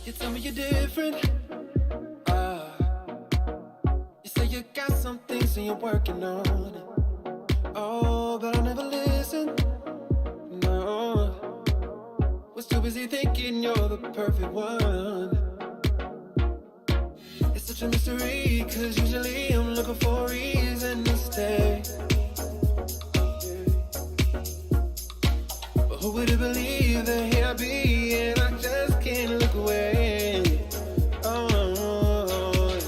You tell me you're different. You say you got some things and you're working on it. Oh, but I never listen. No. Was too busy thinking you're the perfect one. It's such a mystery, cause usually I'm looking for a reason to stay. But who would have believed that here I be and I just can't look away. Oh,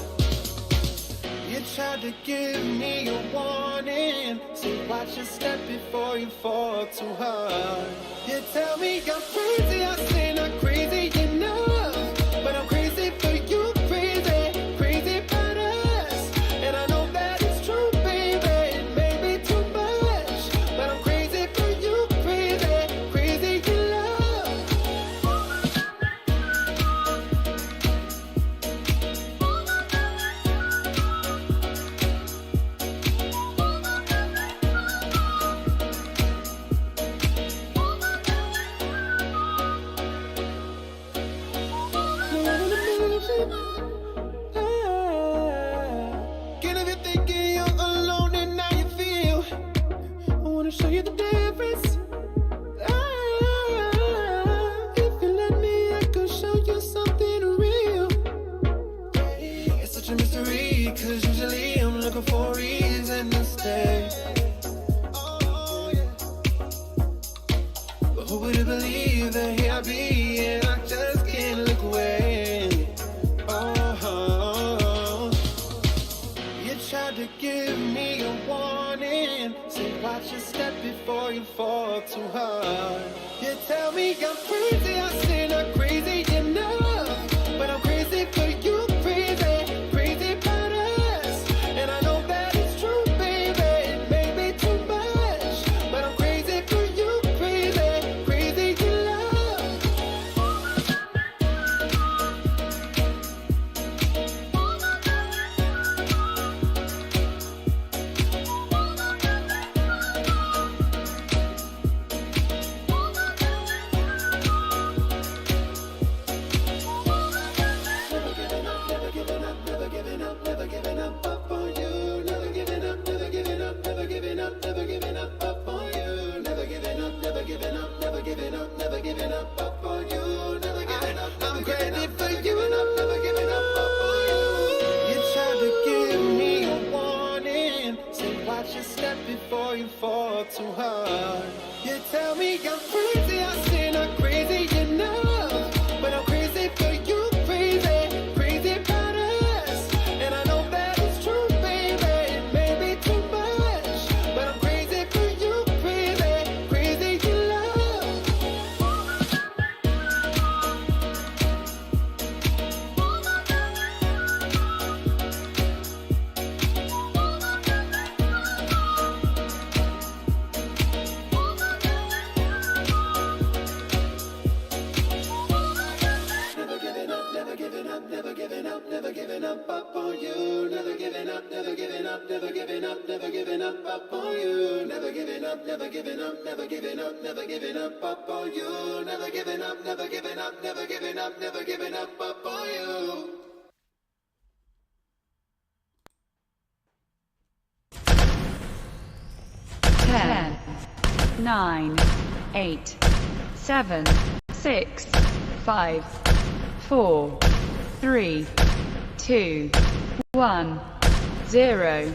you tried to give me a warning. So watch your step before you fall too hard. You tell me I'm crazy, I say not crazy enough. But I'm crazy for you, crazy, crazy about us. And I know that it's true, baby, it may be too much. But I'm crazy for you, crazy, crazy in love. Can't even thinking you're alone and how you feel. I wanna show you the difference. If you let me, I could show you something real. It's such a mystery, cause usually I'm looking for a reason to stay. But who would have believed that here I be and I just can't look away. Oh, you tried to give me a warning. Say watch your step before you fall too hard. You tell me I'm crazy, I say not crazy enough. But I'm crazy for you, crazy, crazy about us. And I know that it's true, baby, it may be too much. But I'm crazy for you, crazy, crazy in love. Never giving up, never giving up, never giving up, up on you. Never giving up, never giving up, never giving up, never giving up on you. Never giving up, never giving up, never giving up, never giving up on you. Never giving up, I'm ready for you. Never giving up on you. You tried to give me a warning. Say watch your step before you fall too hard. You tell me I'm crazy, I say not crazy enough. But I'm crazy for you, crazy, crazy about us. And I know that it's true, baby, it may be too much. But I'm crazy for you, crazy, crazy in love. Never giving up, never giving up, never giving up, never giving up on you. Never giving up, never giving up, never giving up, never giving up on you. Never giving up, never giving up, never giving up, never giving up on you. Never giving up, never giving up, never giving up, never giving up on you. Ten, 9, 8, 7, 6, 5, 4, 3, 2, 1, 0.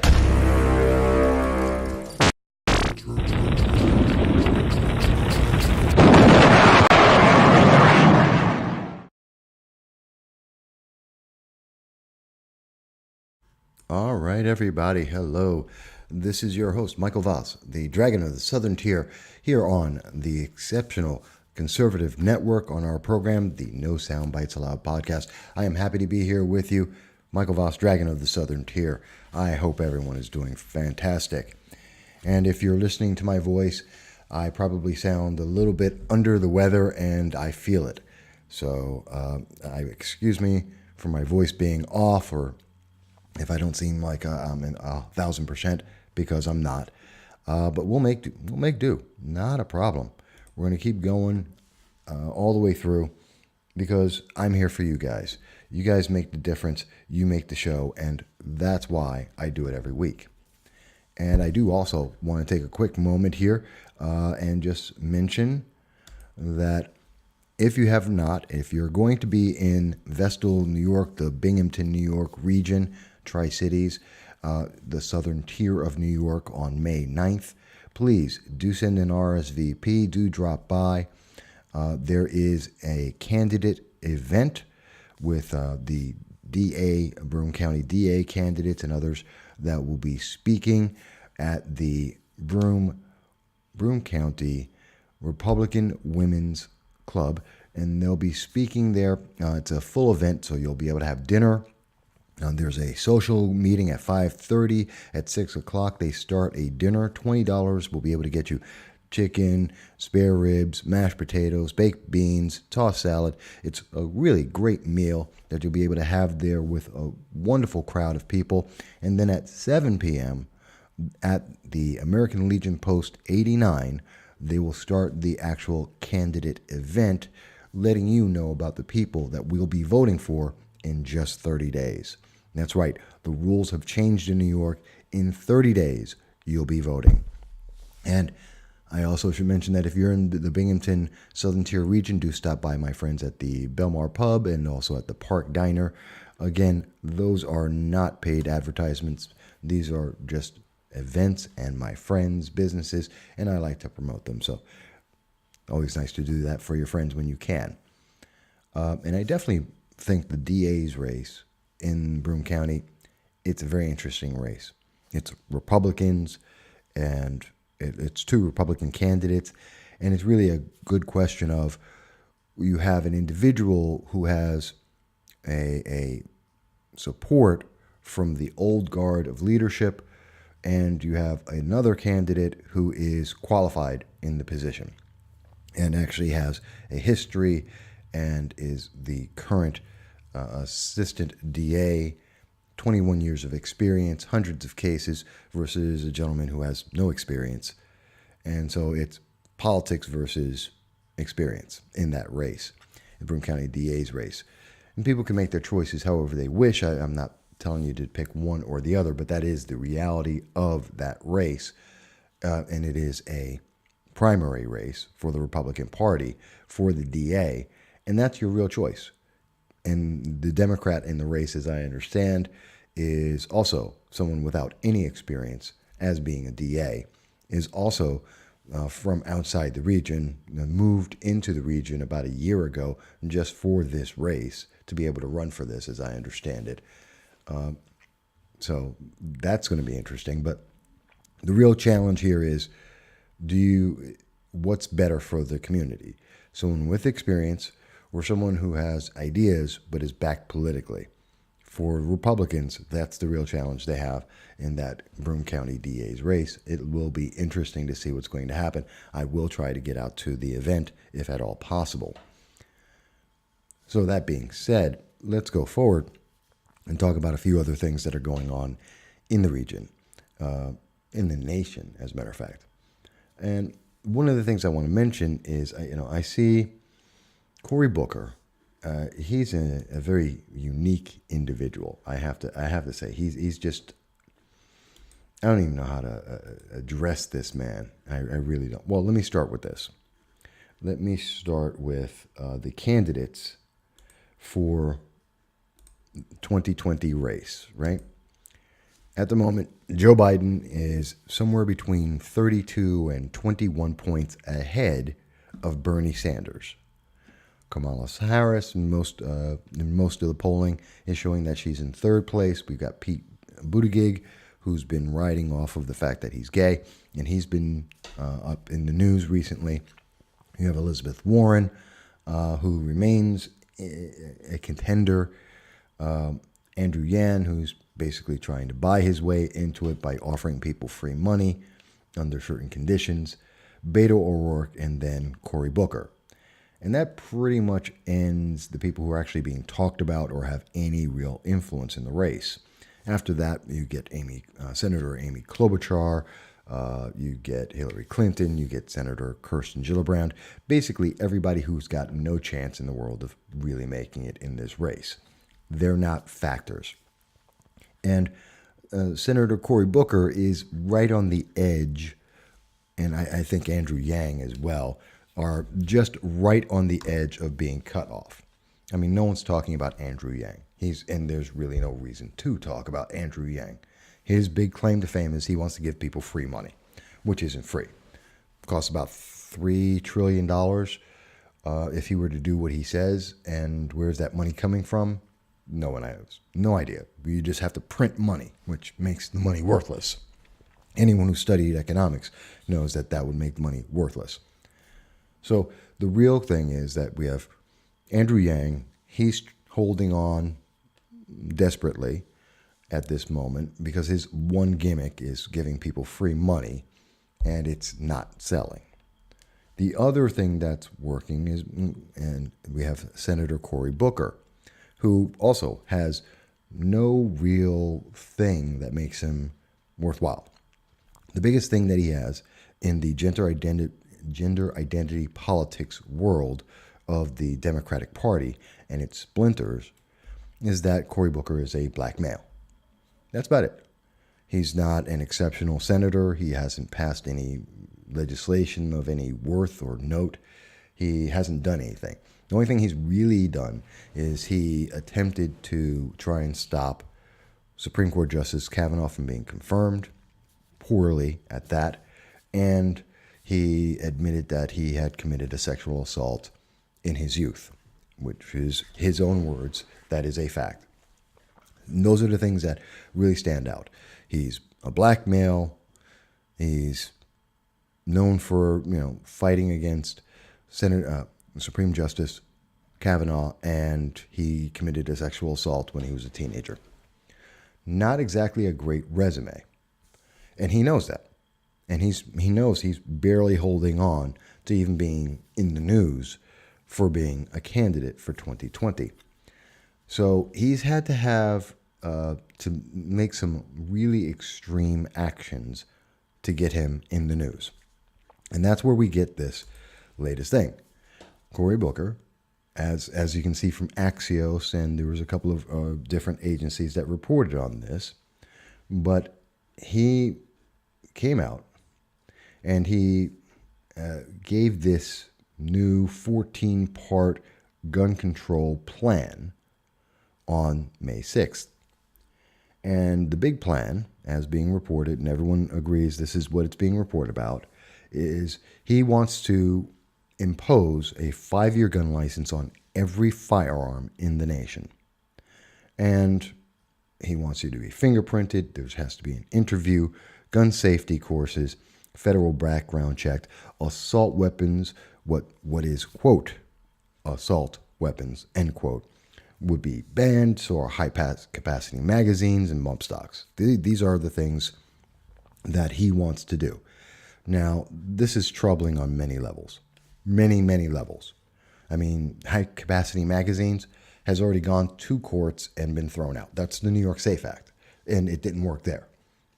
All right, everybody. Hello. This is your host, Michael Voss, the Dragon of the Southern Tier, here on the exceptional conservative network on our program, the No Soundbites Allowed podcast. I am happy to be here with you, Michael Voss, Dragon of the Southern Tier. I hope everyone is doing fantastic. And if you're listening to my voice, I probably sound a little bit under the weather, and I feel it. So excuse me for my voice being off, or if I don't seem like I'm in 1,000%, because I'm not. But we'll make do. Not a problem. We're going to keep going all the way through. because I'm here for you guys. You guys make the difference. You make the show, and that's why I do it every week. And I do also want to take a quick moment here and just mention that if you have not, if you're going to be in Vestal, New York, the Binghamton, New York region, Tri-Cities, the southern tier of New York on May 9th, please do send an RSVP, do drop by. There is a candidate event with the DA, Broome County DA candidates and others that will be speaking at the Broome County Republican Women's Club, and they'll be speaking there. It's a full event, so you'll be able to have dinner. There's a social meeting at 5:30. At 6 o'clock, they start a dinner. $20 will be able to get you chicken, spare ribs, mashed potatoes, baked beans, tossed salad. It's a really great meal that you'll be able to have there with a wonderful crowd of people. And then at 7 p.m. at the American Legion Post 89, they will start the actual candidate event, letting you know about the people that we'll be voting for in just 30 days. That's right, the rules have changed in New York. In 30 days, you'll be voting. And I also should mention that if you're in the Binghamton Southern Tier region, do stop by my friends at the Belmar Pub and also at the Park Diner. Again, those are not paid advertisements. These are just events and my friends' businesses, and I like to promote them. So always nice to do that for your friends when you can. And I definitely think the DA's race in Broome County, it's a very interesting race. It's Republicans, and it's two Republican candidates, and it's really a good question of you have an individual who has a support from the old guard of leadership, and you have another candidate who is qualified in the position and actually has a history and is the current assistant DA, 21 years of experience, hundreds of cases, versus a gentleman who has no experience. And so it's politics versus experience in that race, the Broome County DA's race. And people can make their choices however they wish. I'm not telling you to pick one or the other, but that is the reality of that race. And it is a primary race for the Republican Party for the DA, and that's your real choice. And the Democrat in the race, as I understand, is also someone without any experience as being a DA, is also from outside the region, moved into the region about a year ago just for this race to be able to run for this, as I understand it. So that's going to be interesting. But the real challenge here is, what's better for the community? Someone with experience or someone who has ideas but is backed politically? For Republicans, that's the real challenge they have in that Broome County DA's race. It will be interesting to see what's going to happen. I will try to get out to the event if at all possible. So that being said, let's go forward and talk about a few other things that are going on in the region, in the nation, as a matter of fact. And one of the things I want to mention is, I see Cory Booker. He's a very unique individual. I have to say, he's just, I don't even know how to address this man. I really don't. Well, let me start with this. Let me start with the candidates for 2020 race, right? At the moment, Joe Biden is somewhere between 32 and 21 points ahead of Bernie Sanders. Kamala Harris, in most of the polling, is showing that she's in third place. We've got Pete Buttigieg, who's been riding off of the fact that he's gay, and he's been up in the news recently. You have Elizabeth Warren, who remains a contender. Andrew Yang, who's basically trying to buy his way into it by offering people free money under certain conditions. Beto O'Rourke, and then Cory Booker. And that pretty much ends the people who are actually being talked about or have any real influence in the race. After that, you get Senator Amy Klobuchar, You get Hillary Clinton, you get Senator Kirsten Gillibrand, basically everybody who's got no chance in the world of really making it in this race. They're not factors. And Senator Cory Booker is right on the edge, and I think Andrew Yang as well, are just right on the edge of being cut off. I mean, no one's talking about Andrew Yang. And there's really no reason to talk about Andrew Yang. His big claim to fame is he wants to give people free money, which isn't free. It costs about $3 trillion if he were to do what he says. And where's that money coming from? No one knows. No idea. You just have to print money, which makes the money worthless. Anyone who studied economics knows that that would make money worthless. So the real thing is that we have Andrew Yang. He's holding on desperately at this moment because his one gimmick is giving people free money, and it's not selling. The other thing that's working is, and we have Senator Cory Booker, who also has no real thing that makes him worthwhile. The biggest thing that he has in the gender identity politics world of the Democratic Party and its splinters is that Cory Booker is a black male. That's about it. He's not an exceptional senator. He hasn't passed any legislation of any worth or note. He hasn't done anything. The only thing he's really done is he attempted to try and stop Supreme Court Justice Kavanaugh from being confirmed, poorly at that, and he admitted that he had committed a sexual assault in his youth, which is his own words. That is a fact. And those are the things that really stand out. He's a black male. He's known for fighting against Supreme Justice Kavanaugh, and he committed a sexual assault when he was a teenager. Not exactly a great resume, and he knows that, and he knows he's barely holding on to even being in the news for being a candidate for 2020. So he's had to have to make some really extreme actions to get him in the news. And that's where we get this latest thing. Cory Booker, as you can see from Axios, and there was a couple of different agencies that reported on this, but he came out and he gave this new 14-part gun control plan on May 6th. And the big plan, as being reported, and everyone agrees this is what it's being reported about, is he wants to impose a 5-year gun license on every firearm in the nation. And he wants you to be fingerprinted. There has to be an interview, gun safety courses, federal background check, assault weapons, what is, quote, assault weapons, end quote, would be banned, so are high-capacity magazines and bump stocks. These are the things that he wants to do. Now, this is troubling on many levels. Many, many levels. I mean, high-capacity magazines has already gone to courts and been thrown out. That's the New York SAFE Act, and it didn't work there.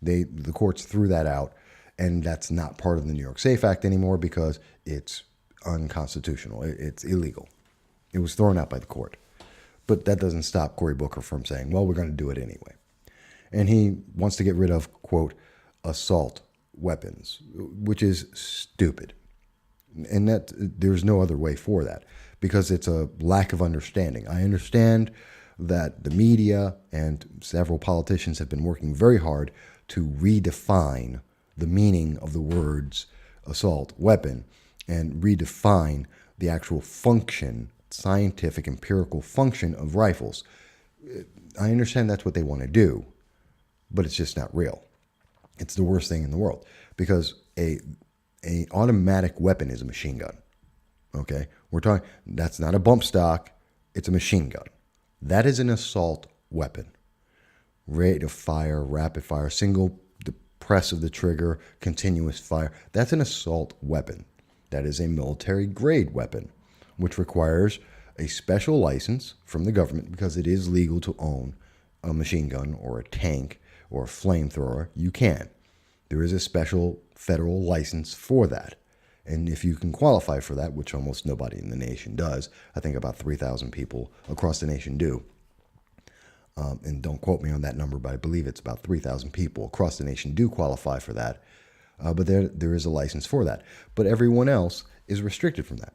The courts threw that out, and that's not part of the New York SAFE Act anymore because it's unconstitutional. It's illegal. It was thrown out by the court. But that doesn't stop Cory Booker from saying, well, we're going to do it anyway. And he wants to get rid of, quote, assault weapons, which is stupid. And that there's no other way for that because it's a lack of understanding. I understand that the media and several politicians have been working very hard to redefine the meaning of the words assault weapon and redefine the actual function, scientific, empirical function of rifles. I understand that's what they want to do, but it's just not real. It's the worst thing in the world because a automatic weapon is a machine gun. Okay? We're talking, that's not a bump stock, it's a machine gun. That is an assault weapon. Rate of fire, rapid fire, single press of the trigger, continuous fire. That's an assault weapon. That is a military grade weapon, which requires a special license from the government because it is legal to own a machine gun or a tank or a flamethrower. You can. There is a special federal license for that. And if you can qualify for that, which almost nobody in the nation does, I think about 3,000 people across the nation do. And don't quote me on that number, but I believe it's about 3,000 people across the nation do qualify for that. But there is a license for that. But everyone else is restricted from that.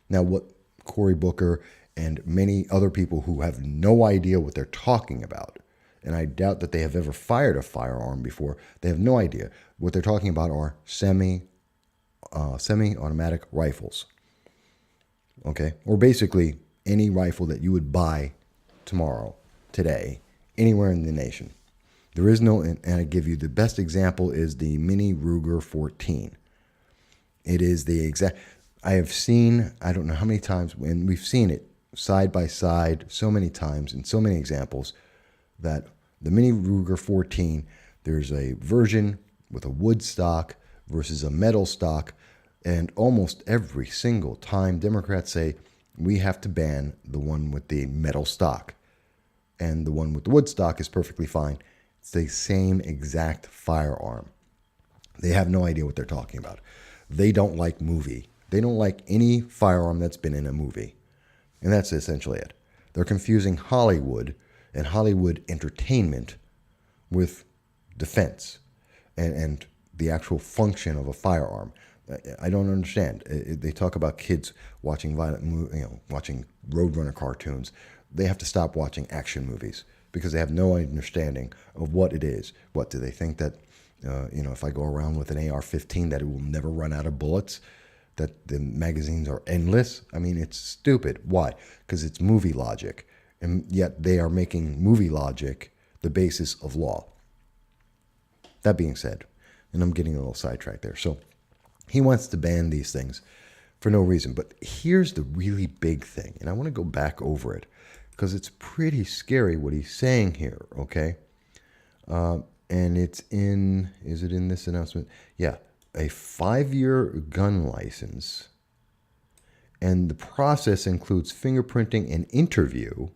Now, what Cory Booker and many other people who have no idea what they're talking about, and I doubt that they have ever fired a firearm before, they have no idea. What they're talking about are semi-automatic rifles. Okay? Or basically any rifle that you would buy tomorrow, today, anywhere in the nation. There is no, and I give you the best example is the Mini Ruger 14. It is the exact, I have seen, I don't know how many times, and we've seen it side by side so many times in so many examples, that the Mini Ruger 14, there's a version with a wood stock versus a metal stock, and almost every single time Democrats say we have to ban the one with the metal stock, and the one with the wood stock is perfectly fine. It's the same exact firearm. They have no idea what they're talking about. They don't like movie. They don't like any firearm that's been in a movie. And that's essentially it. They're confusing Hollywood and Hollywood entertainment with defense and the actual function of a firearm. I don't understand. They talk about kids watching watching Roadrunner cartoons. They have to stop watching action movies because they have no understanding of what it is. What do they think that, if I go around with an AR-15 that it will never run out of bullets, that the magazines are endless? I mean, it's stupid. Why? Because it's movie logic. And yet they are making movie logic the basis of law. That being said, and I'm getting a little sidetracked there. So he wants to ban these things for no reason. But here's the really big thing. And I want to go back over it because it's pretty scary what he's saying here, okay? And it's in, is it in this announcement? Yeah, a 5-year gun license. And the process includes fingerprinting and interview,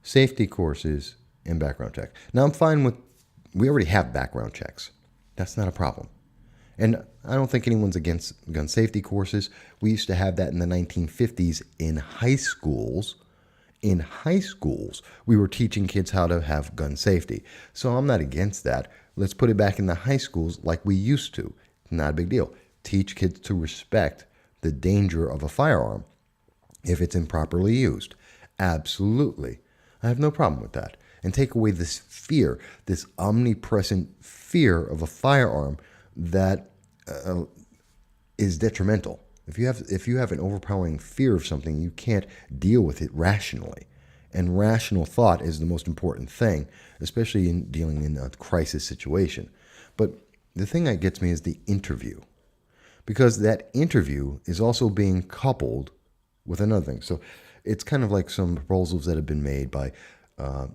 safety courses, and background check. Now, I'm fine with, we already have background checks. That's not a problem. And I don't think anyone's against gun safety courses. We used to have that in the 1950s in high schools. In high schools, we were teaching kids how to have gun safety. So I'm not against that. Let's put it back in the high schools like we used to. Not a big deal. Teach kids to respect the danger of a firearm if it's improperly used. Absolutely. I have no problem with that. And take away this fear, this omnipresent fear of a firearm that is detrimental. If you have an overpowering fear of something, you can't deal with it rationally. And rational thought is the most important thing, especially in dealing in a crisis situation. But the thing that gets me is the interview. Because that interview is also being coupled with another thing. So it's kind of like some proposals that have been made by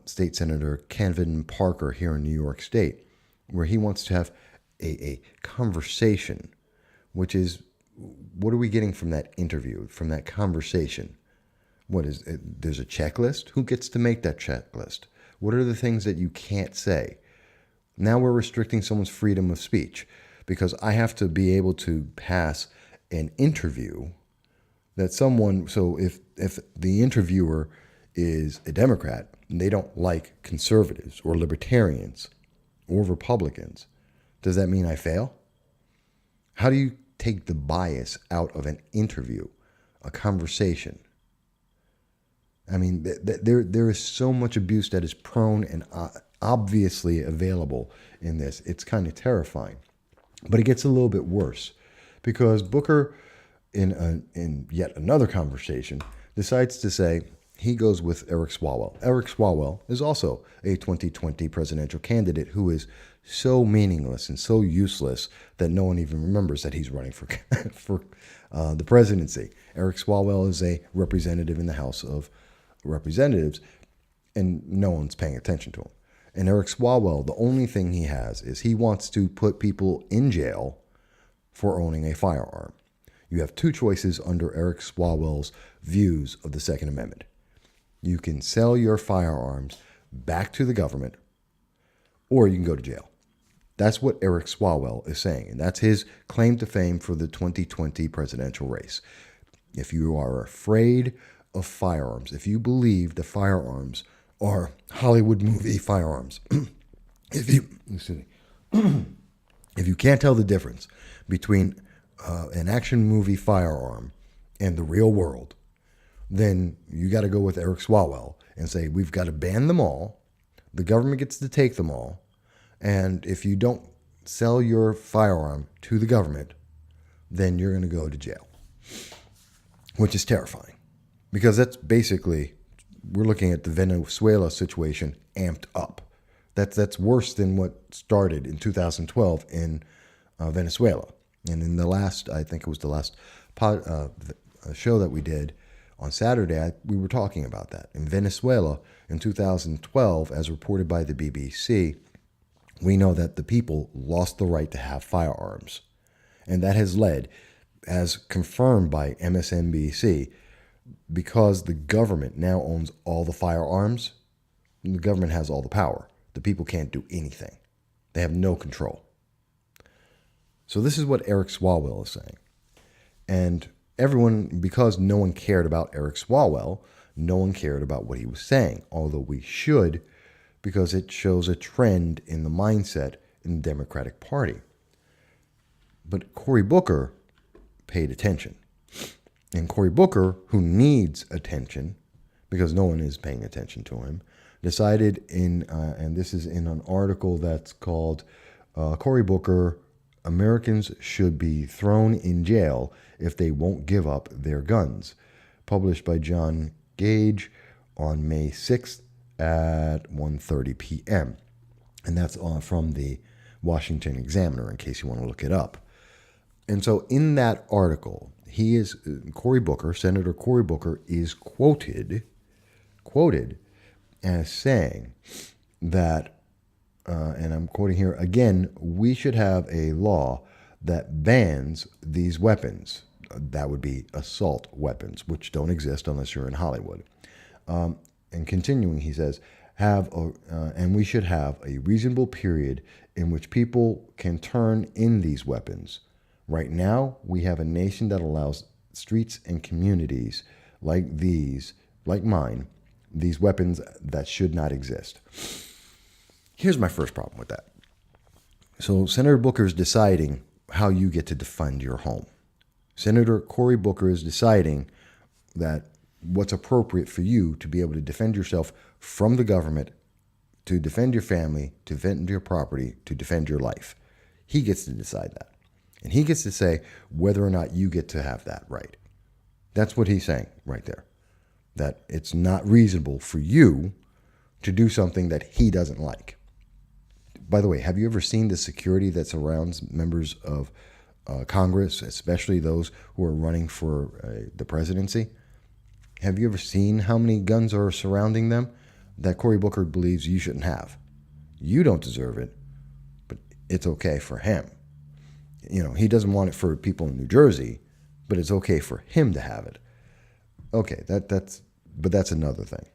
State Senator Kevin Parker here in New York State, where he wants to have a conversation, which is, what are we getting from that interview, from that conversation? What is it? There's a checklist? Who gets to make that checklist? What are the things that you can't say? Now we're restricting someone's freedom of speech because I have to be able to pass an interview that someone, so if the interviewer is a Democrat and they don't like conservatives or libertarians or Republicans, does that mean I fail? How do you take the bias out of an interview, a conversation? I mean, there is so much abuse that is prone and obviously available in this. It's kind of terrifying. But it gets a little bit worse because Booker, in yet another conversation, decides to say he goes with Eric Swalwell. Eric Swalwell is also a 2020 presidential candidate who is so meaningless and so useless that no one even remembers that he's running for the presidency. Eric Swalwell is a representative in the House of Representatives, and no one's paying attention to him. And Eric Swalwell, the only thing he has is he wants to put people in jail for owning a firearm. You have two choices under Eric Swalwell's views of the Second Amendment. You can sell your firearms back to the government, or you can go to jail. That's what Eric Swalwell is saying, and that's his claim to fame for the 2020 presidential race. If you are afraid of firearms, if you believe the firearms are Hollywood movie firearms, if you can't tell the difference between an action movie firearm and the real world, then you got to go with Eric Swalwell and say, we've got to ban them all. The government gets to take them all. And if you don't sell your firearm to the government, then you're going to go to jail, which is terrifying, because that's basically, we're looking at the Venezuela situation amped up. That's worse than what started in 2012 in Venezuela. And in the last, I think it was the last show that we did on Saturday, we were talking about that. In Venezuela in 2012, as reported by the BBC, we know that the people lost the right to have firearms. And that has led, as confirmed by MSNBC, because the government now owns all the firearms, the government has all the power. The people can't do anything. They have no control. So this is what Eric Swalwell is saying. And everyone, because no one cared about Eric Swalwell, no one cared about what he was saying, although we should, because it shows a trend in the mindset in the Democratic Party. But Cory Booker paid attention. And Cory Booker, who needs attention, because no one is paying attention to him, decided and this is in an article that's called Cory Booker, Americans Should Be Thrown in Jail If They Won't Give Up Their Guns, published by John Gage on May 6th at 1:30 p.m. And that's from the Washington Examiner, in case you want to look it up. And so in that article, Cory Booker, Senator Cory Booker, is quoted as saying that, and I'm quoting here again, we should have a law that bans these weapons. That would be assault weapons, which don't exist unless you're in Hollywood. And continuing, he says, and we should have a reasonable period in which people can turn in these weapons. Right now, we have a nation that allows streets and communities like mine, these weapons that should not exist. Here's my first problem with that. So Senator Booker is deciding how you get to defend your home. Senator Cory Booker is deciding that what's appropriate for you to be able to defend yourself from the government, to defend your family, to defend your property, to defend your life. He gets to decide that. And he gets to say whether or not you get to have that right. That's what he's saying right there. That it's not reasonable for you to do something that he doesn't like. By the way, have you ever seen the security that surrounds members of Congress, especially those who are running for the presidency? Have you ever seen how many guns are surrounding them that Cory Booker believes you shouldn't have? You don't deserve it, but it's okay for him. You know, he doesn't want it for people in New Jersey, but it's okay for him to have it. Okay, that's another thing.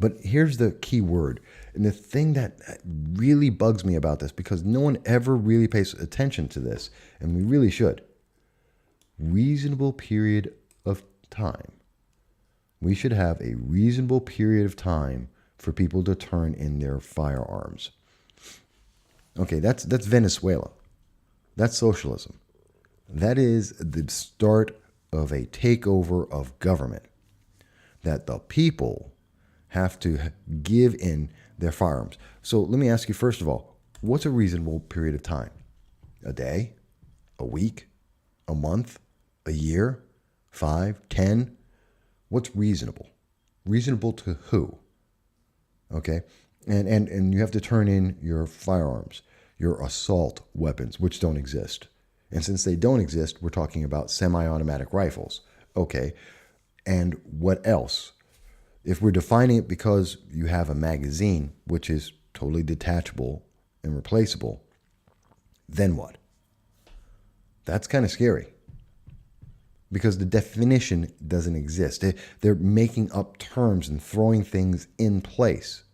But here's the key word, and the thing that really bugs me about this, because no one ever really pays attention to this, and we really should. Reasonable period of time. We should have a reasonable period of time for people to turn in their firearms. Okay, that's Venezuela. That's socialism. That is the start of a takeover of government. That the people have to give in their firearms. So let me ask you, first of all, what's a reasonable period of time? A day? A week? A month? A year? 5? 10? What's reasonable? Reasonable to who? Okay? And you have to turn in your firearms, your assault weapons, which don't exist. And since they don't exist, we're talking about semi-automatic rifles. Okay. And what else? If we're defining it because you have a magazine, which is totally detachable and replaceable, then what? That's kind of scary. Because the definition doesn't exist. They're making up terms and throwing things in place.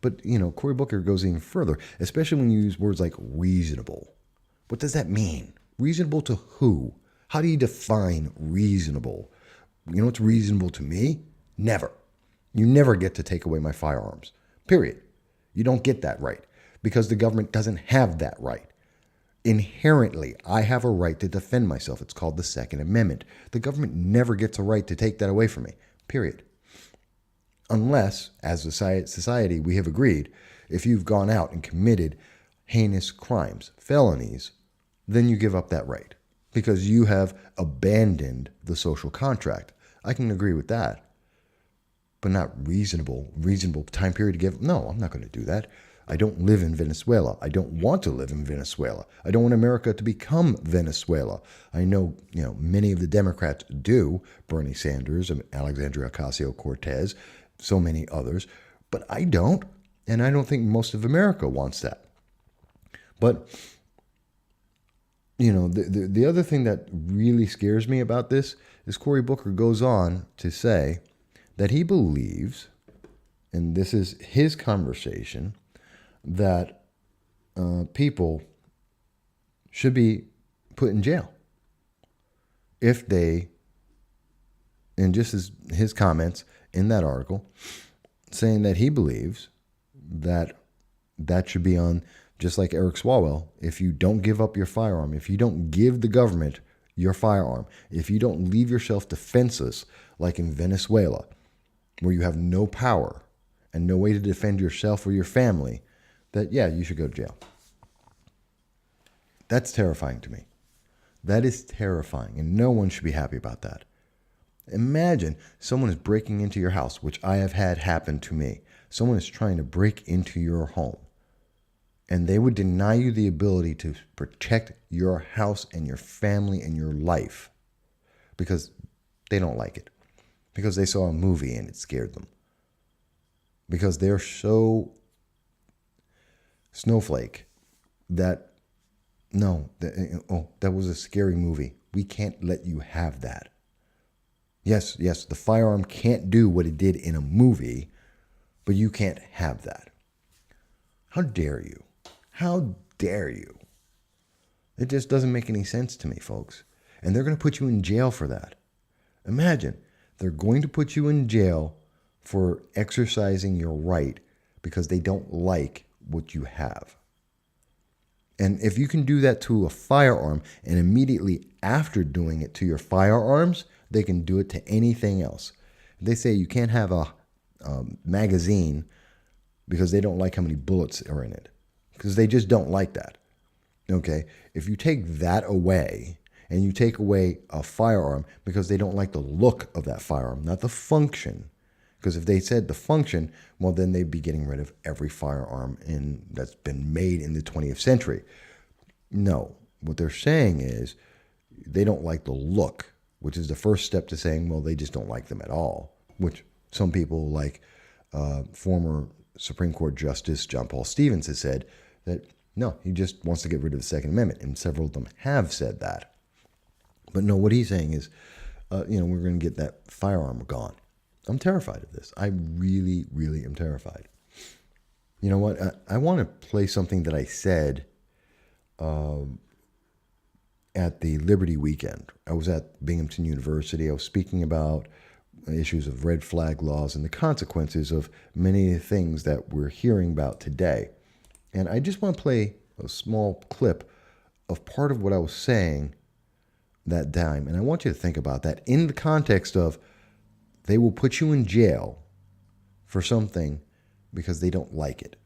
But, Cory Booker goes even further, especially when you use words like reasonable. What does that mean? Reasonable to who? How do you define reasonable? You know what's reasonable to me? Never. You never get to take away my firearms. Period. You don't get that right because the government doesn't have that right. Inherently, I have a right to defend myself. It's called the Second Amendment. The government never gets a right to take that away from me. Period. Unless, as a society, we have agreed, if you've gone out and committed heinous crimes, felonies, then you give up that right because you have abandoned the social contract. I can agree with that, but not reasonable time period to give. No, I'm not going to do that. I don't live in Venezuela. I don't want to live in Venezuela. I don't want America to become Venezuela. I know, many of the Democrats do, Bernie Sanders and Alexandria Ocasio-Cortez, so many others, but I don't, and I don't think most of America wants that. But, the other thing that really scares me about this is Cory Booker goes on to say that he believes, and this is his conversation, that people should be put in jail if they, and just as his comments in that article, saying that he believes that should be on, just like Eric Swalwell, if you don't give up your firearm, if you don't give the government your firearm, if you don't leave yourself defenseless, like in Venezuela, where you have no power and no way to defend yourself or your family, that, you should go to jail. That's terrifying to me. That is terrifying, and no one should be happy about that. Imagine someone is breaking into your house, which I have had happen to me. Someone is trying to break into your home, and they would deny you the ability to protect your house and your family and your life because they don't like it, because they saw a movie and it scared them, because they're so snowflake that, that was a scary movie. We can't let you have that. Yes, the firearm can't do what it did in a movie, but you can't have that. How dare you? How dare you? It just doesn't make any sense to me, folks. And they're going to put you in jail for that. Imagine, they're going to put you in jail for exercising your right because they don't like what you have. And if you can do that to a firearm and immediately after doing it to your firearms, they can do it to anything else. They say you can't have a magazine because they don't like how many bullets are in it, because they just don't like that. Okay? If you take that away and you take away a firearm because they don't like the look of that firearm, not the function. Because if they said the function, well, then they'd be getting rid of every firearm that's been made in the 20th century. No, what they're saying is they don't like the look, which is the first step to saying, well, they just don't like them at all, which some people like former Supreme Court Justice John Paul Stevens has said that, no, he just wants to get rid of the Second Amendment, and several of them have said that. But no, what he's saying is, we're going to get that firearm gone. I'm terrified of this. I really, really am terrified. You know what? I want to play something that I said at the Liberty Weekend. I was at Binghamton University. I was speaking about issues of red flag laws and the consequences of many of the things that we're hearing about today. And I just want to play a small clip of part of what I was saying that time. And I want you to think about that in the context of they will put you in jail for something because they don't like it.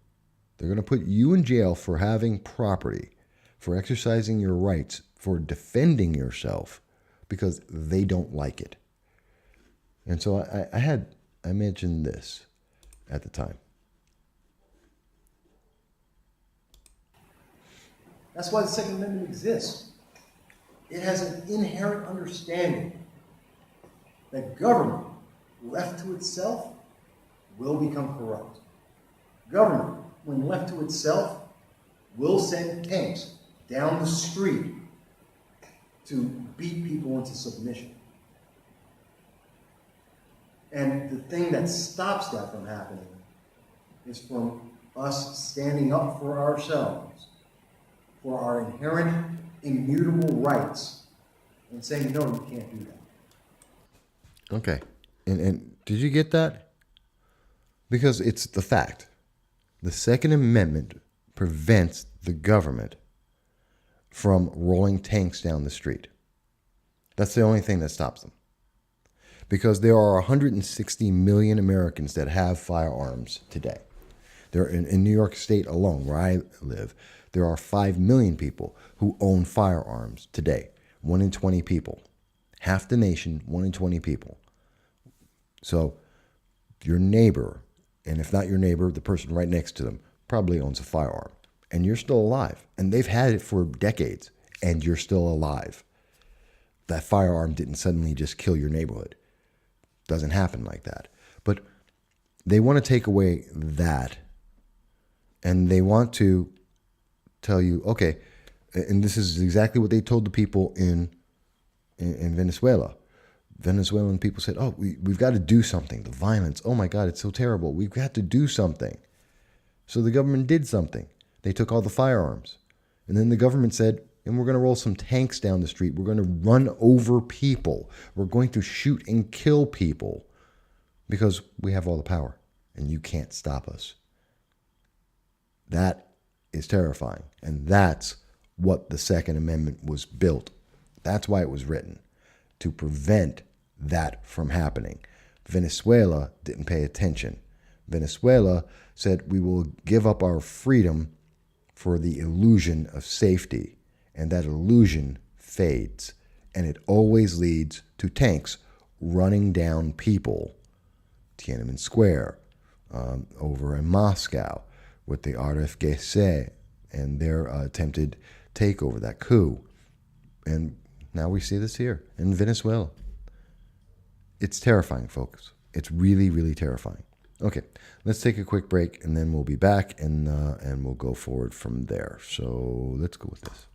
They're going to put you in jail for having property, for exercising your rights, for defending yourself because they don't like it. And so I mentioned this at the time. That's why the Second Amendment exists. It has an inherent understanding that government, left to itself, will become corrupt. Government, when left to itself, will send tanks down the street to beat people into submission. And the thing that stops that from happening is from us standing up for ourselves, for our inherent, immutable rights, and saying, no, you can't do that. Okay. And did you get that? Because it's the fact. The Second Amendment prevents the government from rolling tanks down the street. That's the only thing that stops them. Because there are 160 million Americans that have firearms today. There, in New York State alone, where I live, there are 5 million people who own firearms today. 1 in 20 people. Half the nation, 1 in 20 people. So your neighbor, and if not your neighbor, the person right next to them, probably owns a firearm. And you're still alive. And they've had it for decades, and you're still alive. That firearm didn't suddenly just kill your neighborhood. Doesn't happen like that. But they want to take away that, and they want to tell you, okay, and this is exactly what they told the people in Venezuela. Venezuelan people said, oh, we've got to do something. The violence, oh my God, it's so terrible. We've got to do something. So the government did something. They took all the firearms. And then the government said, and we're going to roll some tanks down the street. We're going to run over people. We're going to shoot and kill people because we have all the power and you can't stop us. That is terrifying. And that's what the Second Amendment was built. That's why it was written, to prevent that from happening. Venezuela didn't pay attention. Venezuela said, we will give up our freedom for the illusion of safety. And that illusion fades. And it always leads to tanks running down people. Tiananmen Square, over in Moscow, with the RFGC and their attempted takeover, that coup. And now we see this here in Venezuela. It's terrifying, folks. It's really, really terrifying. Okay, let's take a quick break, and then we'll be back, and we'll go forward from there. So let's go with this.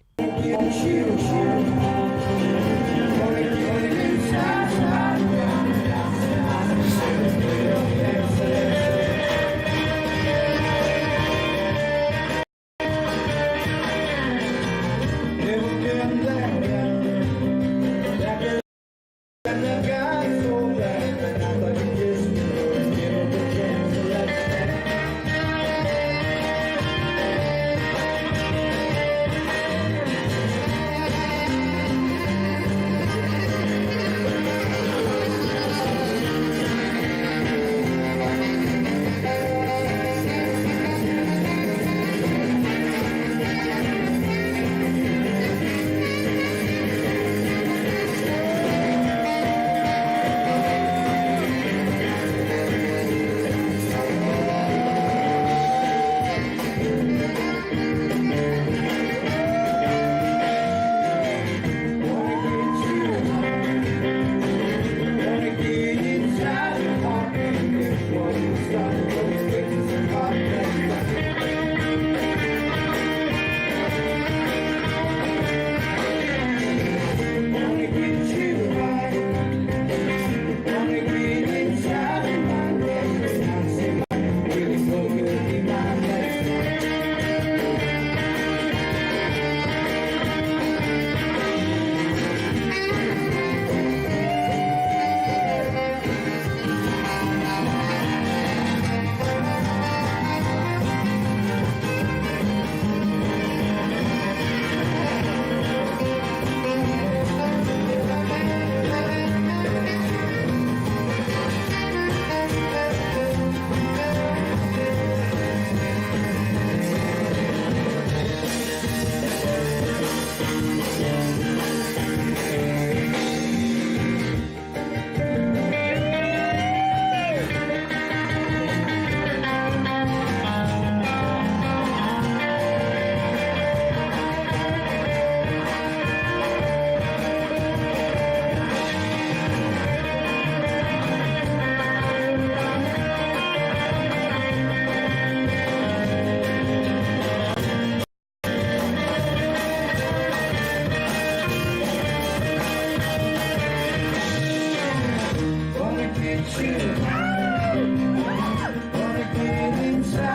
Gonna get inside.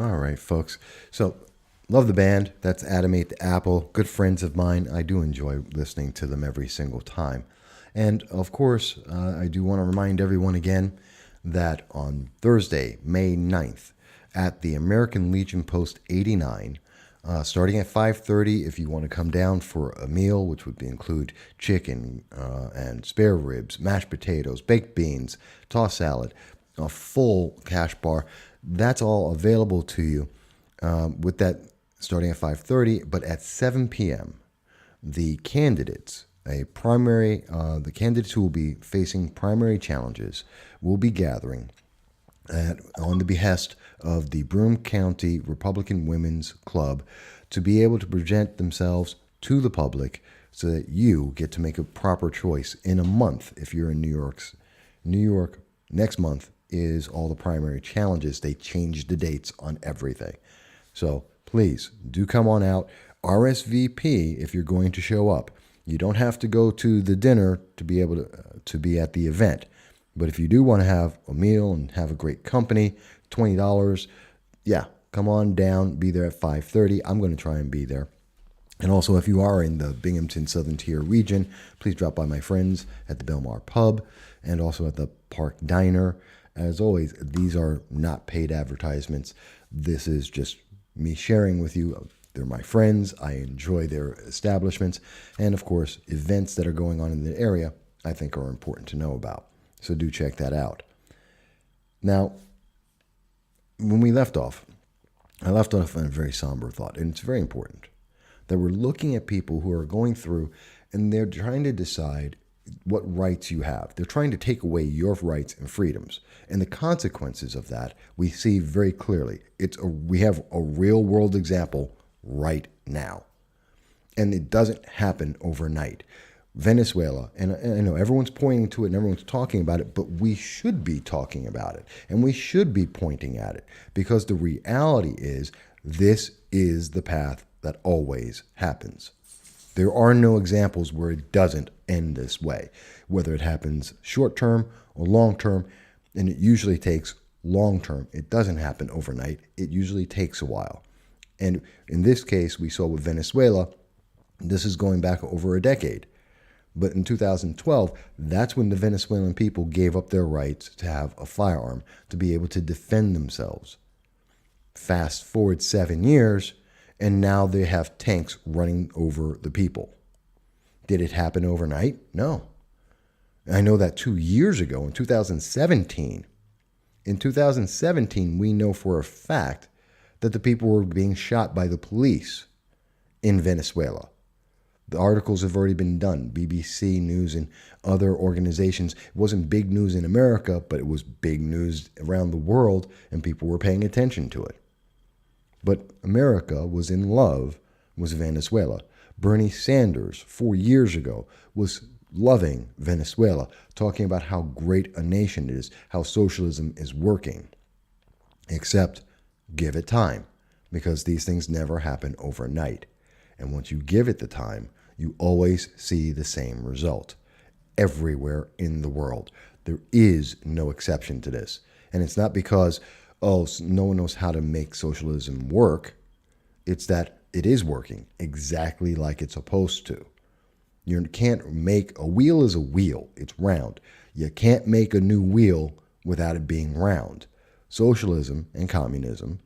All right, folks. So, love the band. That's Adamate the Apple. Good friends of mine. I do enjoy listening to them every single time. And of course, I do want to remind everyone again that on Thursday, May 9th, at the American Legion Post 89, starting at 5:30, if you want to come down for a meal, which would include chicken and spare ribs, mashed potatoes, baked beans, tossed salad, a full cash bar, that's all available to you with that starting at 5:30. But at 7 p.m., the candidates, the candidates who will be facing primary challenges will be gathering on the behest of the Broome County Republican Women's Club to be able to present themselves to the public so that you get to make a proper choice in a month. If you're in New York, next month is all the primary challenges. They changed the dates on everything. So please do come on out. RSVP if you're going to show up. You don't have to go to the dinner to be able to be at the event. But if you do want to have a meal and have a great company, $20, yeah, come on down, be there at 5:30. I'm going to try and be there. And also, if you are in the Binghamton Southern Tier region, please drop by my friends at the Belmar Pub and also at the Park Diner. As always, these are not paid advertisements. This is just me sharing with you. They're my friends. I enjoy their establishments. And of course, events that are going on in the area I think are important to know about. So do check that out. Now, when we left off, I left off on a very somber thought, and it's very important that we're looking at people who are going through and they're trying to decide what rights you have. They're trying to take away your rights and freedoms. And the consequences of that we see very clearly. We have a real world example right now. And it doesn't happen overnight. Venezuela, and I know everyone's pointing to it and everyone's talking about it, but we should be talking about it and we should be pointing at it because the reality is this is the path that always happens. There are no examples where it doesn't end this way, whether it happens short term or long term, and it usually takes long term. It doesn't happen overnight. It usually takes a while. And in this case, we saw with Venezuela, this is going back over a decade. But in 2012, that's when the Venezuelan people gave up their rights to have a firearm, to be able to defend themselves. Fast forward 7 years, and now they have tanks running over the people. Did it happen overnight? No. I know that 2 years ago, in 2017, we know for a fact that the people were being shot by the police in Venezuela. The articles have already been done. BBC News and other organizations. It wasn't big news in America, but it was big news around the world, and people were paying attention to it. But America was in love with Venezuela. Bernie Sanders, 4 years ago, was loving Venezuela, talking about how great a nation it is, how socialism is working. Except, give it time, because these things never happen overnight. And once you give it the time, you always see the same result everywhere in the world. There is no exception to this. And it's not because, no one knows how to make socialism work. It's that it is working exactly like it's supposed to. You can't make a wheel is a wheel. It's round. You can't make a new wheel without it being round. Socialism and communism,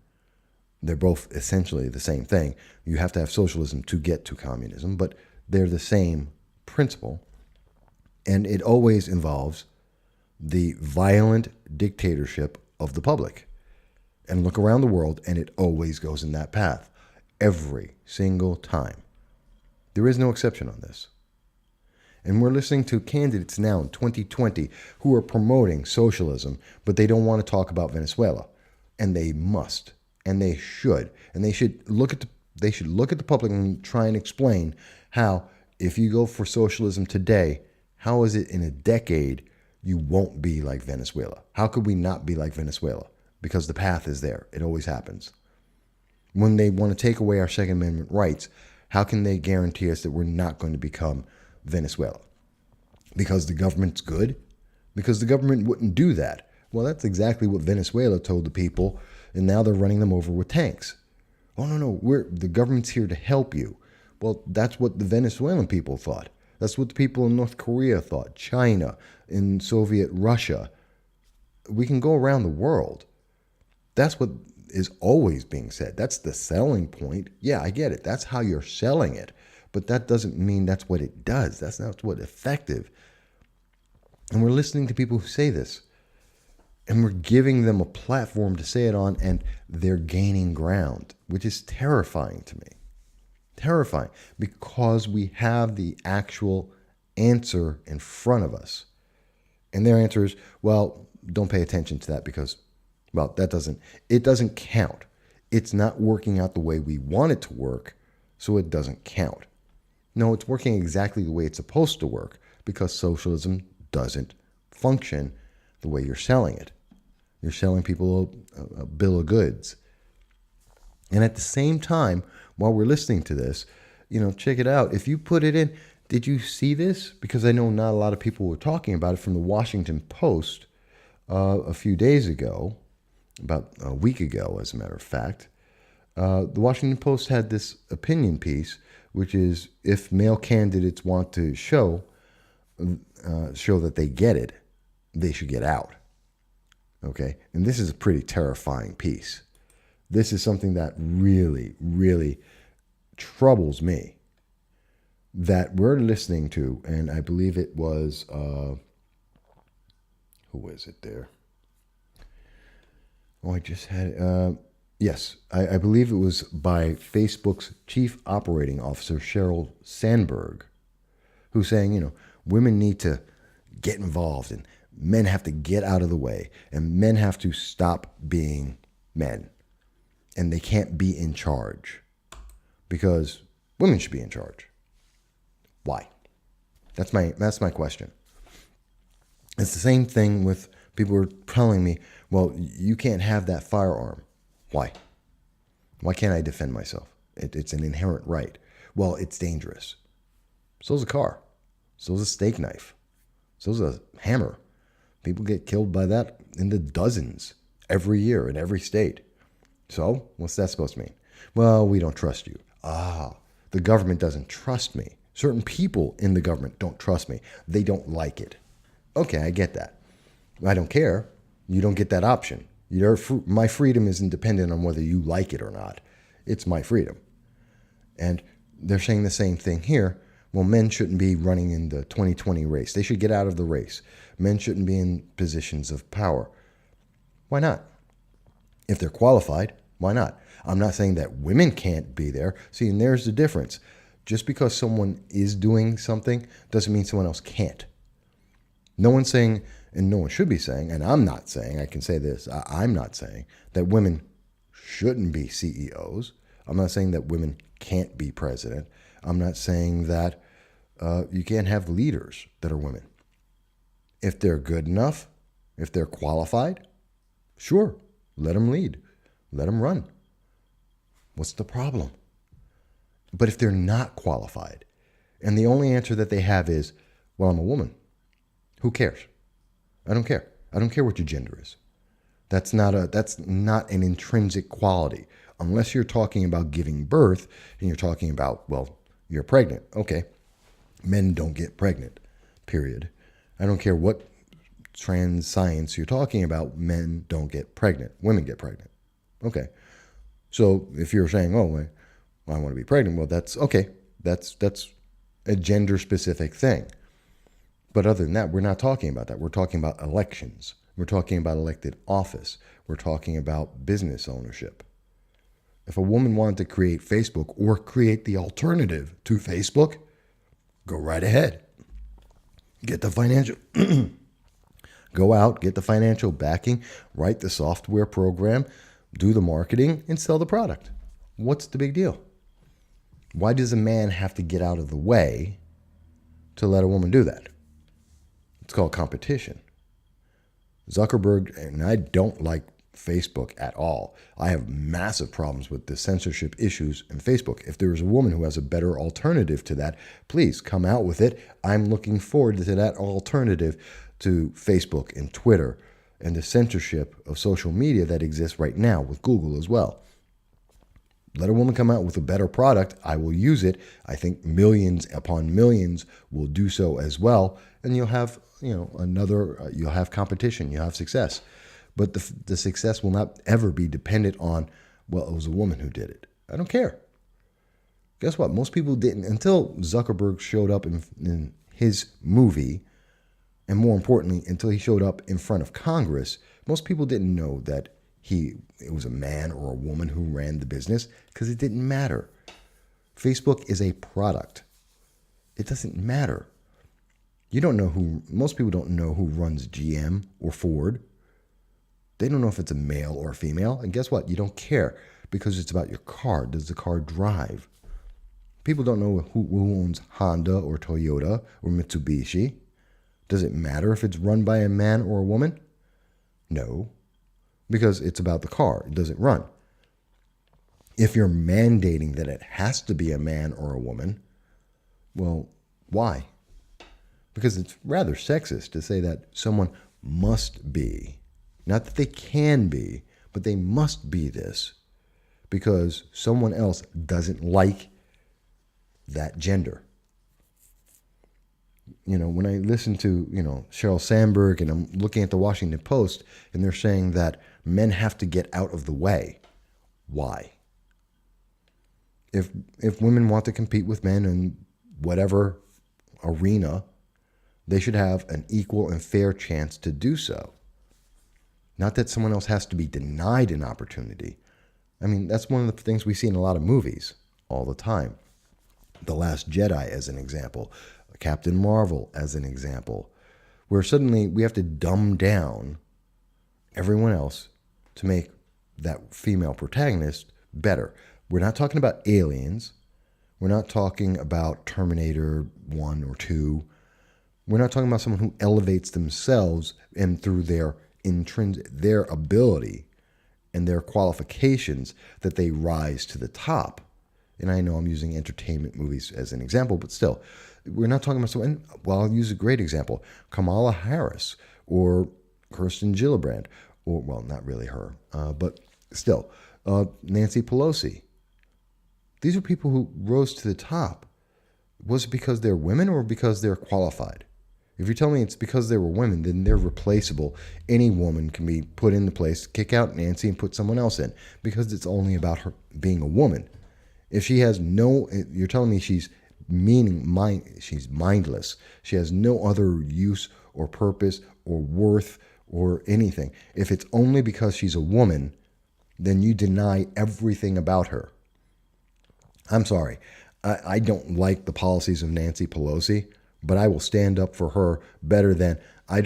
they're both essentially the same thing. You have to have socialism to get to communism, but they're the same principle. And it always involves the violent dictatorship of the public. And look around the world, and it always goes in that path. Every single time. There is no exception on this. And we're listening to candidates now in 2020 who are promoting socialism, but they don't want to talk about Venezuela. And they must. And they should. And they should look at the public and try and explain how, if you go for socialism today, how is it in a decade you won't be like Venezuela? How could we not be like Venezuela? Because the path is there. It always happens. When they want to take away our Second Amendment rights, how can they guarantee us that we're not going to become Venezuela? Because the government's good? Because the government wouldn't do that. Well, that's exactly what Venezuela told the people and now they're running them over with tanks. Oh, no, the government's here to help you. Well, that's what the Venezuelan people thought. That's what the people in North Korea thought, China, in Soviet Russia. We can go around the world. That's what is always being said. That's the selling point. Yeah, I get it. That's how you're selling it. But that doesn't mean that's what it does. That's not what's effective. And we're listening to people who say this. And we're giving them a platform to say it on, and they're gaining ground, which is terrifying to me. Terrifying, because we have the actual answer in front of us. And their answer is, well, don't pay attention to that because, well, it doesn't count. It's not working out the way we want it to work, so it doesn't count. No, it's working exactly the way it's supposed to work because socialism doesn't function the way you're selling it. You're selling people a bill of goods. And at the same time, while we're listening to this, check it out. If you put it in, did you see this? Because I know not a lot of people were talking about it from the Washington Post a few days ago, about a week ago, as a matter of fact. The Washington Post had this opinion piece, which is if male candidates want to show that they get it, they should get out. Okay? And this is a pretty terrifying piece. This is something that really, really troubles me that we're listening to, and I believe it was, who was it there? Oh, I just had, yes, I believe it was by Facebook's chief operating officer, Sheryl Sandberg, who's saying, women need to get involved and men have to get out of the way and men have to stop being men and they can't be in charge because women should be in charge. Why? That's my question. It's the same thing with people who are telling me, well, you can't have that firearm. Why? Why can't I defend myself? It's an inherent right. Well, it's dangerous. So's a car. So's a steak knife. So's a hammer. People get killed by that in the dozens every year in every state. So what's that supposed to mean? Well, we don't trust you. The government doesn't trust me. Certain people in the government don't trust me. They don't like it. Okay, I get that. I don't care. You don't get that option. My freedom isn't dependent on whether you like it or not. It's my freedom. And they're saying the same thing here. Well, men shouldn't be running in the 2020 race. They should get out of the race. Men shouldn't be in positions of power. Why not? If they're qualified, why not? I'm not saying that women can't be there. See, and there's the difference. Just because someone is doing something doesn't mean someone else can't. No one's saying, and no one should be saying, and I'm not saying, I can say this, I'm not saying that women shouldn't be CEOs. I'm not saying that women can't be president. I'm not saying that you can't have leaders that are women. If they're good enough, if they're qualified, sure, let them lead. Let them run. What's the problem? But if they're not qualified, and the only answer that they have is, well, I'm a woman, who cares? I don't care. I don't care what your gender is. That's not an intrinsic quality. Unless you're talking about giving birth and you're talking about, well, you're pregnant. Okay. Men don't get pregnant, period. I don't care what trans science you're talking about. Men don't get pregnant. Women get pregnant. Okay. So if you're saying, oh, I want to be pregnant, well, that's okay. That's a gender specific thing. But other than that, we're not talking about that. We're talking about elections. We're talking about elected office. We're talking about business ownership. If a woman wanted to create Facebook or create the alternative to Facebook, go right ahead. Get the financial, go out, get the financial backing, write the software program, do the marketing, and sell the product. What's the big deal? Why does a man have to get out of the way to let a woman do that? It's called competition. Zuckerberg, and I don't like Facebook at all. I have massive problems with the censorship issues in Facebook. If there is a woman who has a better alternative to that, please come out with it. I'm looking forward to that alternative to Facebook and Twitter and the censorship of social media that exists right now with Google as well. Let a woman come out with a better product, I will use it. I think millions upon millions will do so as well, and you'll have, you'll have competition, you'll have success. But the success will not ever be dependent on, well, it was a woman who did it. I don't care. Guess what? Most people didn't, until Zuckerberg showed up in his movie, and more importantly, until he showed up in front of Congress, most people didn't know that it was a man or a woman who ran the business, because it didn't matter. Facebook is a product. It doesn't matter. Most people don't know who runs GM or Ford. They don't know if it's a male or a female. And guess what? You don't care, because it's about your car. Does the car drive? People don't know who owns Honda or Toyota or Mitsubishi. Does it matter if it's run by a man or a woman? No, because it's about the car. It doesn't run. If you're mandating that it has to be a man or a woman, well, why? Because it's rather sexist to say that someone must be. Not that they can be, but they must be this because someone else doesn't like that gender. When I listen to, Sheryl Sandberg, and I'm looking at the Washington Post, and they're saying that men have to get out of the way. Why? If women want to compete with men in whatever arena, they should have an equal and fair chance to do so. Not that someone else has to be denied an opportunity. I mean, that's one of the things we see in a lot of movies all the time. The Last Jedi as an example. Captain Marvel as an example. Where suddenly we have to dumb down everyone else to make that female protagonist better. We're not talking about aliens. We're not talking about Terminator 1 or 2. We're not talking about someone who elevates themselves and through their ability and their qualifications that they rise to the top. And I know I'm using entertainment movies as an example, but still, we're not talking about someone. Well, I'll use a great example: Kamala Harris or Kirsten Gillibrand, or well, not really her, but still, Nancy Pelosi. These are people who rose to the top. Was it because they're women or because they're qualified? If you tell me it's because they were women, then they're replaceable. Any woman can be put in the place, kick out Nancy and put someone else in, because it's only about her being a woman. If she has you're telling me she's mindless. She has no other use or purpose or worth or anything. If it's only because she's a woman, then you deny everything about her. I'm sorry. I don't like the policies of Nancy Pelosi, but I will stand up for her better than I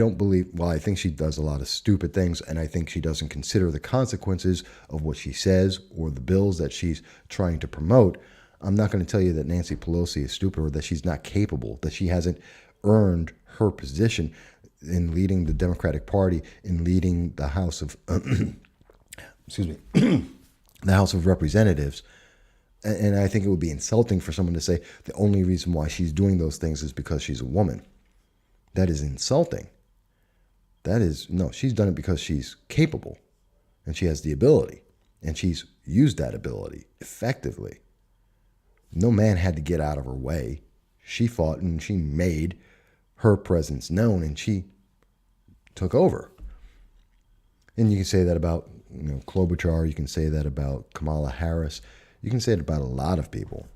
think she does a lot of stupid things, and I think she doesn't consider the consequences of what she says or the bills that she's trying to promote. I'm not going to tell you that Nancy Pelosi is stupid or that she's not capable, that she hasn't earned her position in leading the Democratic Party, in leading the House of, the House of Representatives. And I think it would be insulting for someone to say the only reason why she's doing those things is because she's a woman. That is insulting. She's done it because she's capable and she has the ability and she's used that ability effectively. No man had to get out of her way. She fought and she made her presence known and she took over. And you can say that about Klobuchar. You can say that about Kamala Harris. You can say it about a lot of people,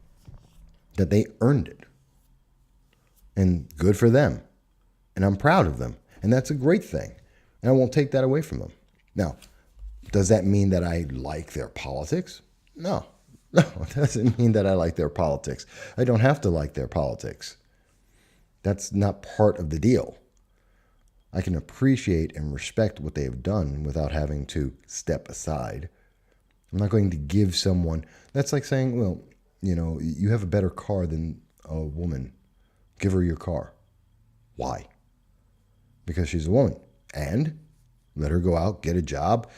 that they earned it. And good for them. And I'm proud of them. And that's a great thing. And I won't take that away from them. Now, does that mean that I like their politics? No, it doesn't mean that I like their politics. I don't have to like their politics. That's not part of the deal. I can appreciate and respect what they have done without having to step aside. I'm not going to give someone, that's like saying, well, you have a better car than a woman. Give her your car. Why? Because she's a woman. And let her go out, get a job,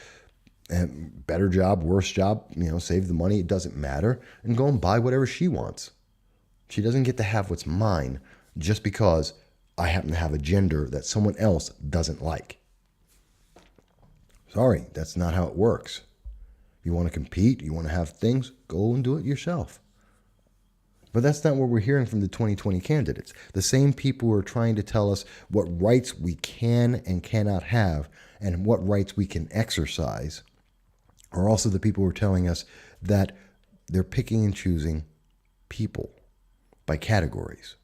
and better job, worse job, save the money. It doesn't matter. And go and buy whatever she wants. She doesn't get to have what's mine just because I happen to have a gender that someone else doesn't like. Sorry, that's not how it works. You want to compete, you want to have things, go and do it yourself. But that's not what we're hearing from the 2020 candidates. The same people who are trying to tell us what rights we can and cannot have and what rights we can exercise are also the people who are telling us that they're picking and choosing people by categories.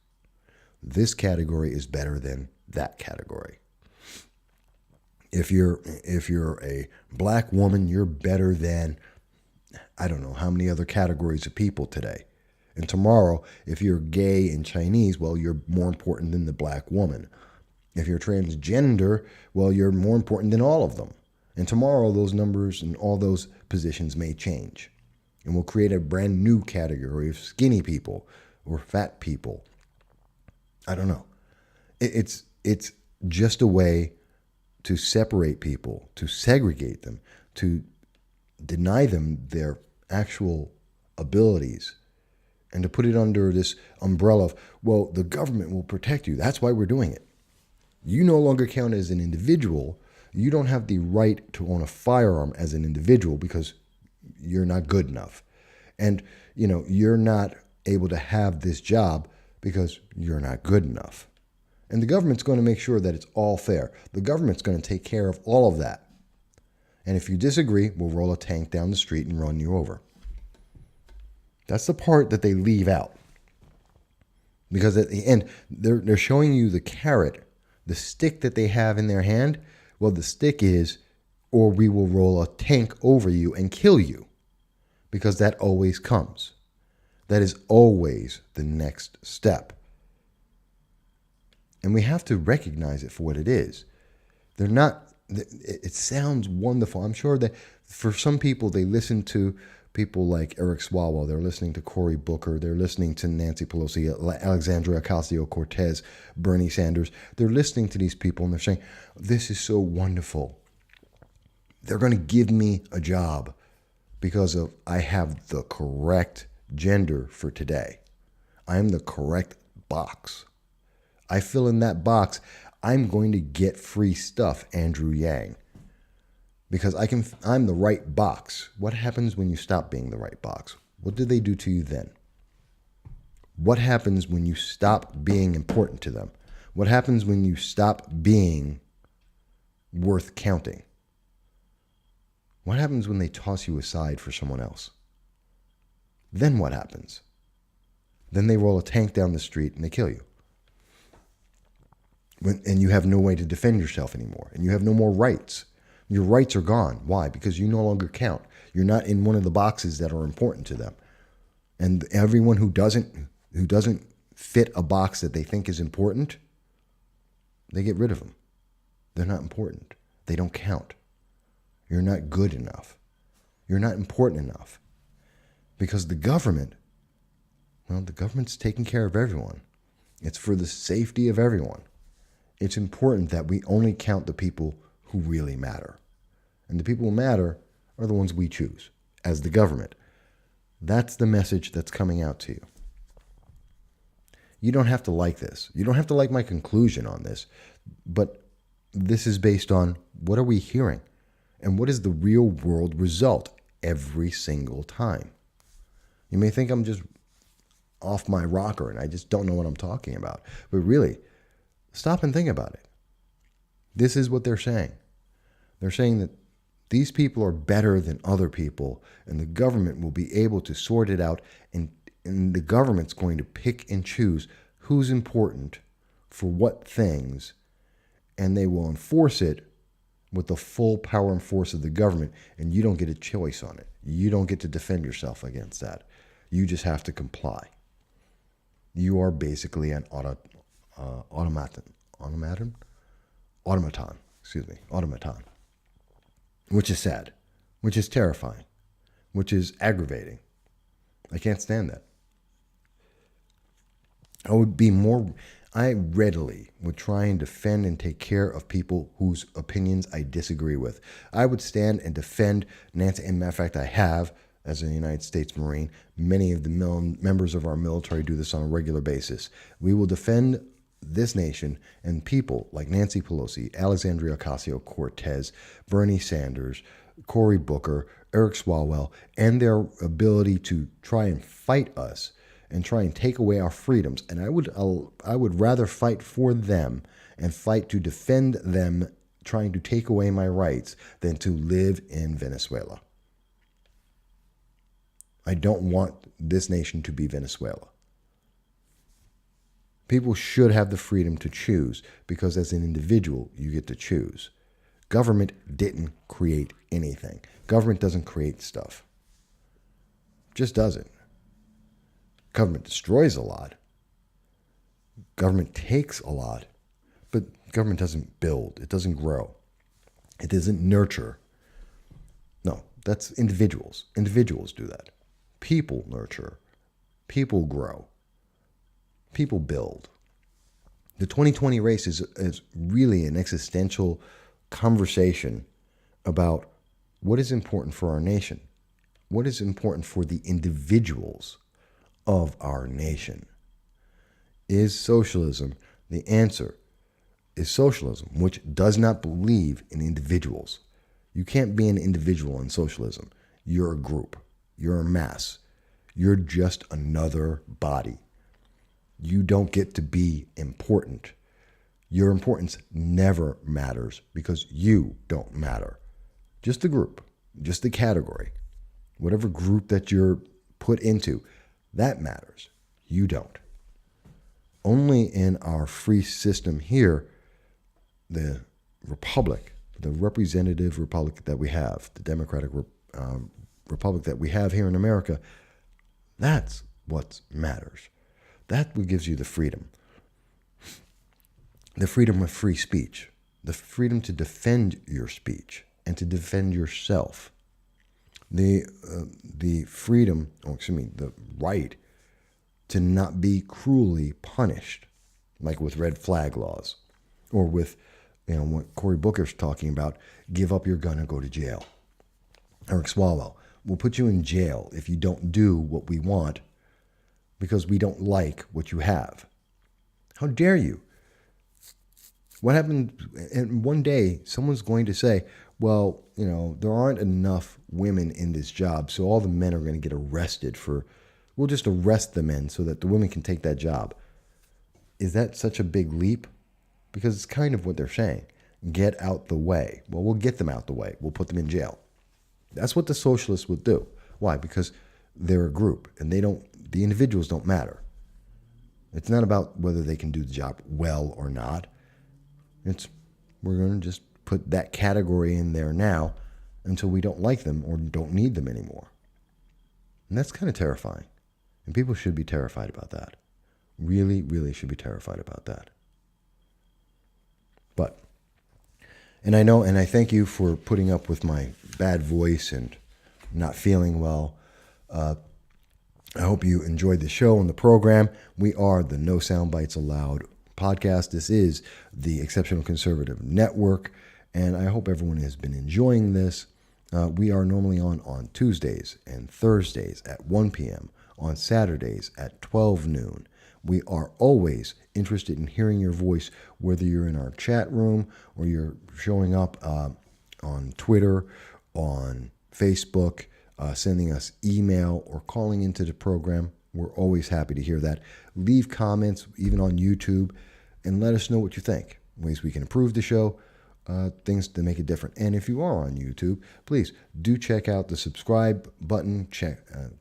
This category is better than that category. If you're a black woman, you're better than, I don't know how many other categories of people today. And tomorrow, if you're gay and Chinese, well, you're more important than the black woman. If you're transgender, well, you're more important than all of them. And tomorrow, those numbers and all those positions may change. And we'll create a brand new category of skinny people or fat people. I don't know. It's just a way to separate people, to segregate them, to deny them their actual abilities, and to put it under this umbrella of, well, the government will protect you. That's why we're doing it. You no longer count as an individual. You don't have the right to own a firearm as an individual because you're not good enough. And, you're not able to have this job because you're not good enough. And the government's going to make sure that it's all fair. The government's going to take care of all of that. And if you disagree, we'll roll a tank down the street and run you over. That's the part that they leave out. Because at the end, they're showing you the carrot, the stick that they have in their hand. Well, the stick is, or we will roll a tank over you and kill you. Because that always comes. That is always the next step. And we have to recognize it for what it is. They're not, it sounds wonderful. I'm sure that for some people, they listen to people like Eric Swalwell. They're listening to Cory Booker. They're listening to Nancy Pelosi, Alexandria Ocasio-Cortez, Bernie Sanders. They're listening to these people and they're saying, this is so wonderful. They're going to give me a job because of I have the correct gender for today. I am the correct box. I fill in that box, I'm going to get free stuff, Andrew Yang. Because I'm the right box. What happens when you stop being the right box? What do they do to you then? What happens when you stop being important to them? What happens when you stop being worth counting? What happens when they toss you aside for someone else? Then what happens? Then they roll a tank down the street and they kill you. And you have no way to defend yourself anymore. And you have no more rights. Your rights are gone. Why? Because you no longer count. You're not in one of the boxes that are important to them. And everyone who doesn't fit a box that they think is important, they get rid of them. They're not important. They don't count. You're not good enough. You're not important enough. Because the government's taking care of everyone. It's for the safety of everyone. It's important that we only count the people who really matter. And the people who matter are the ones we choose as the government. That's the message that's coming out to you. You don't have to like this. You don't have to like my conclusion on this. But this is based on what are we hearing? And what is the real world result every single time? You may think I'm just off my rocker and I just don't know what I'm talking about. But really, stop and think about it. This is what they're saying. They're saying that these people are better than other people, and the government will be able to sort it out, and the government's going to pick and choose who's important for what things, and they will enforce it with the full power and force of the government, and you don't get a choice on it. You don't get to defend yourself against that. You just have to comply. You are basically an automaton, which is sad, which is terrifying, which is aggravating. I can't stand that. I readily would try and defend and take care of people whose opinions I disagree with. I would stand and defend Nancy, and matter of fact, I have, as a United States Marine. Many of the members of our military do this on a regular basis. We will defend this nation and people like Nancy Pelosi, Alexandria Ocasio-Cortez, Bernie Sanders, Cory Booker, Eric Swalwell, and their ability to try and fight us and try and take away our freedoms. And I would rather fight for them and fight to defend them trying to take away my rights than to live in Venezuela. I don't want this nation to be Venezuela. People should have the freedom to choose because as an individual, you get to choose. Government didn't create anything. Government doesn't create stuff. Just doesn't. Government destroys a lot. Government takes a lot. But government doesn't build. It doesn't grow. It doesn't nurture. No, that's individuals. Individuals do that. People nurture. People grow. People build. The 2020 race is really an existential conversation about what is important for our nation. What is important for the individuals of our nation? Is socialism the answer? Is socialism, which does not believe in individuals. You can't be an individual in socialism. You're a group. You're a mass. You're just another body. You don't get to be important. Your importance never matters because you don't matter. Just the group, just the category, whatever group that you're put into, that matters. You don't. Only in our free system here, the republic, the representative republic that we have, the democratic republic that we have here in America, that's what matters. That's what gives you the freedom. The freedom of free speech. The freedom to defend your speech and to defend yourself. The freedom, the right to not be cruelly punished, like with red flag laws, or with, what Cory Booker's talking about, give up your gun and go to jail. Eric Swalwell, we'll put you in jail if you don't do what we want because we don't like what you have. How dare you? What happened? And one day, someone's going to say, well, there aren't enough women in this job, so all the men are going to get arrested we'll just arrest the men so that the women can take that job. Is that such a big leap? Because it's kind of what they're saying. Get out the way. Well, we'll get them out the way. We'll put them in jail. That's what the socialists would do. Why? Because they're a group and the individuals don't matter. It's not about whether they can do the job well or not. We're going to just put that category in there now until we don't like them or don't need them anymore. And that's kind of terrifying. And people should be terrified about that. Really, really should be terrified about that. And I thank you for putting up with my bad voice and not feeling well. I hope you enjoyed the show and the program. We are the No Soundbites Allowed podcast. This is the Exceptional Conservative Network, and I hope everyone has been enjoying this. We are normally on Tuesdays and Thursdays at 1 p.m., on Saturdays at 12 noon. We are always interested in hearing your voice, whether you're in our chat room or you're showing up on Twitter, on Facebook, sending us email or calling into the program. We're always happy to hear that. Leave comments, even on YouTube, and let us know what you think. Ways we can improve the show, things to make it different. And if you are on YouTube, please do check out the subscribe button.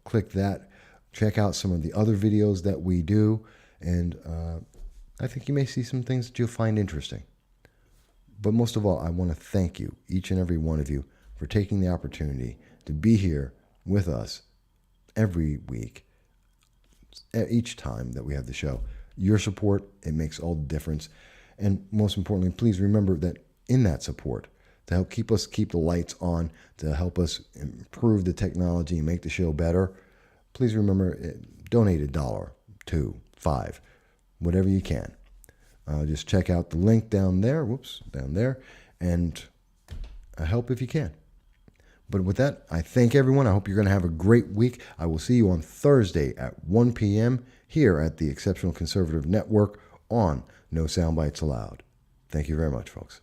Click that. Check out some of the other videos that we do. And I think you may see some things that you'll find interesting. But most of all, I want to thank you, each and every one of you, for taking the opportunity to be here with us every week, each time that we have the show. Your support, it makes all the difference. And most importantly, please remember that in that support, to help keep the lights on, to help us improve the technology and make the show better, please remember, donate $1, $2, $5, whatever you can. Just check out the link down there, and help if you can. But with that, I thank everyone. I hope you're going to have a great week. I will see you on Thursday at 1 p.m. here at the Exceptional Conservative Network on No Soundbites Allowed. Thank you very much, folks.